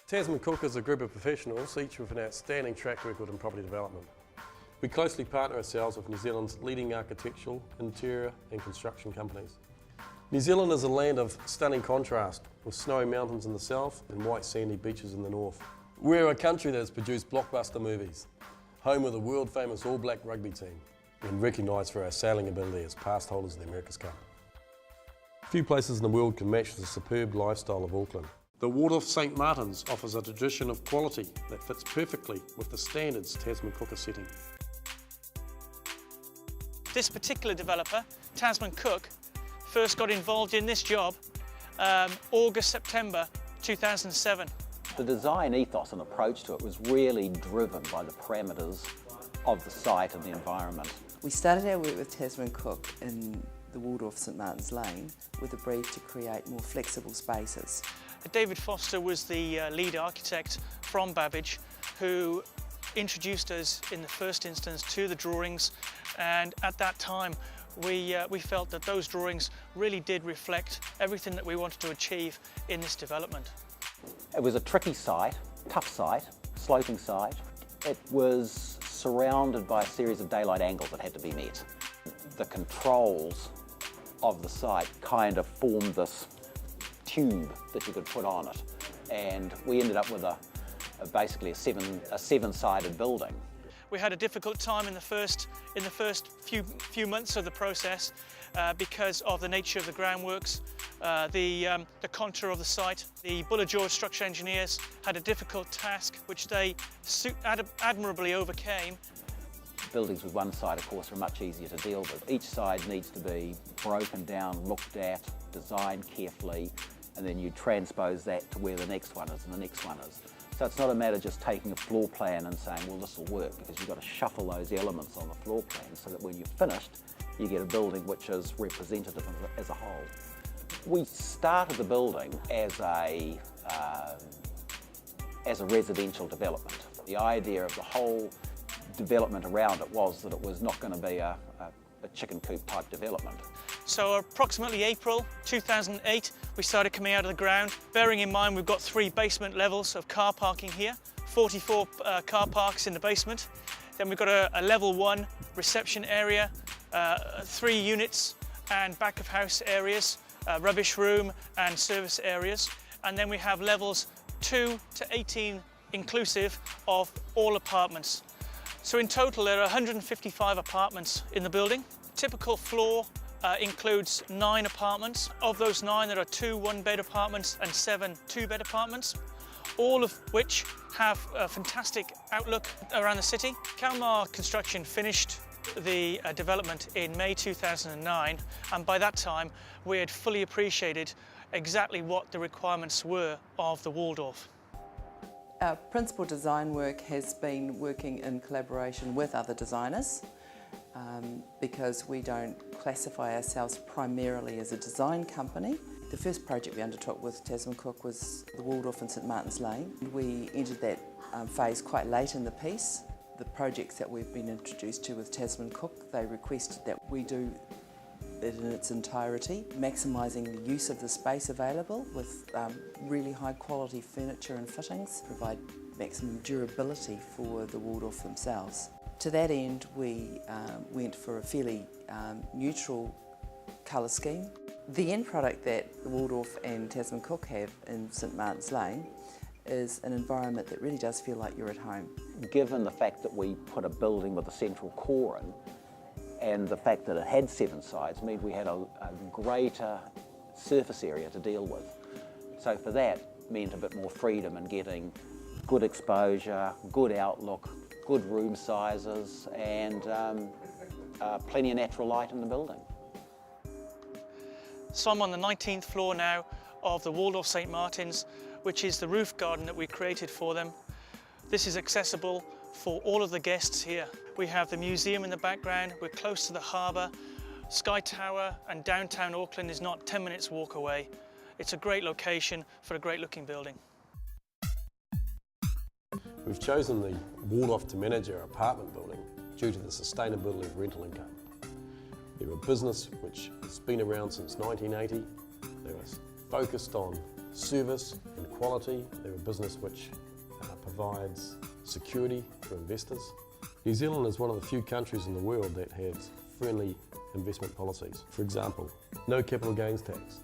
Tasman Cook is a group of professionals, each with an outstanding track record in property development. We closely partner ourselves with New Zealand's leading architectural, interior and construction companies. New Zealand is a land of stunning contrast, with snowy mountains in the south and white sandy beaches in the north. We're a country that has produced blockbuster movies, home of the world-famous All Black rugby team, and recognised for our sailing ability as past holders of the America's Cup. Few places in the world can match the superb lifestyle of Auckland. The Waldorf St Martins offers a tradition of quality that fits perfectly with the standards Tasman Cook is setting. This particular developer, Tasman Cook, first got involved in this job August-September 2007. The design ethos and approach to it was really driven by the parameters of the site and the environment. We started our work with Tasman Cook in the Waldorf St Martins lane with a brief to create more flexible spaces. David Foster was the lead architect from Babbage, who introduced us in the first instance to the drawings, and at that time we felt that those drawings really did reflect everything that we wanted to achieve in this development. It was a tricky site, tough site, sloping site. It was surrounded by a series of daylight angles that had to be met. The controls of the site kind of formed this tube that you could put on it, and we ended up with basically a seven-sided building. We had a difficult time in the first few months of the process because of the nature of the groundworks, the contour of the site. The Buller George structural engineers had a difficult task which they admirably overcame. Buildings with one side, of course, are much easier to deal with. Each side needs to be broken down, looked at, designed carefully, and then you transpose that to where the next one is and the next one is. So it's not a matter of just taking a floor plan and saying, well, this will work, because you've got to shuffle those elements on the floor plan so that when you're finished, you get a building which is representative as a whole. We started the building as a residential development. The idea of the whole development around it was that it was not going to be a chicken coop type development. So approximately April 2008 we started coming out of the ground. Bearing in mind we've got 3 basement levels of car parking here, 44 car parks in the basement. Then we've got a level 1 reception area, 3 units and back of house areas, rubbish room and service areas. And then we have levels 2 to 18 inclusive of all apartments. So in total there are 155 apartments in the building. Typical floor includes 9 apartments. Of those 9 there are 2 one-bed apartments and 7 two-bed apartments, all of which have a fantastic outlook around the city. Kalmar Construction finished the development in May 2009, and by that time we had fully appreciated exactly what the requirements were of the Waldorf. Our principal design work has been working in collaboration with other designers because we don't classify ourselves primarily as a design company. The first project we undertook with Tasman Cook was the Waldorf in St Martins Lane. We entered that phase quite late in the piece. The projects that we've been introduced to with Tasman Cook, they requested that we do it in its entirety, maximising the use of the space available with really high quality furniture and fittings, provide maximum durability for the Waldorf themselves. To that end, we went for a fairly neutral colour scheme. The end product that the Waldorf and Tasman Cook have in St Martins Lane is an environment that really does feel like you're at home. Given the fact that we put a building with a central core in, and the fact that it had 7 sides meant we had a greater surface area to deal with. So for that meant a bit more freedom in getting good exposure, good outlook, good room sizes, and plenty of natural light in the building. So I'm on the 19th floor now of the Waldorf St Martins, which is the roof garden that we created for them. This is accessible for all of the guests here. We have the museum in the background, we're close to the harbour. Sky Tower and downtown Auckland is not 10 minutes walk away. It's a great location for a great looking building. We've chosen the Waldorf to manage our apartment building due to the sustainability of rental income. They're a business which has been around since 1980. They were focused on service and quality. They're a business which provides security for investors. New Zealand is one of the few countries in the world that has friendly investment policies. For example, no capital gains tax,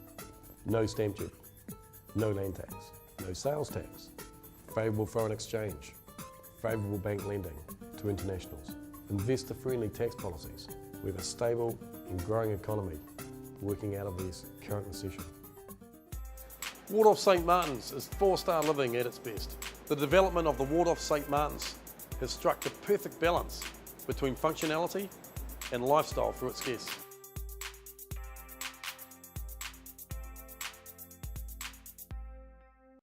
no stamp duty, no land tax, no sales tax, favourable foreign exchange, favourable bank lending to internationals, investor-friendly tax policies. We have a stable and growing economy working out of this current recession. Waldorf St Martins is 4-star living at its best. The development of the Waldorf St Martins has struck the perfect balance between functionality and lifestyle for its guests.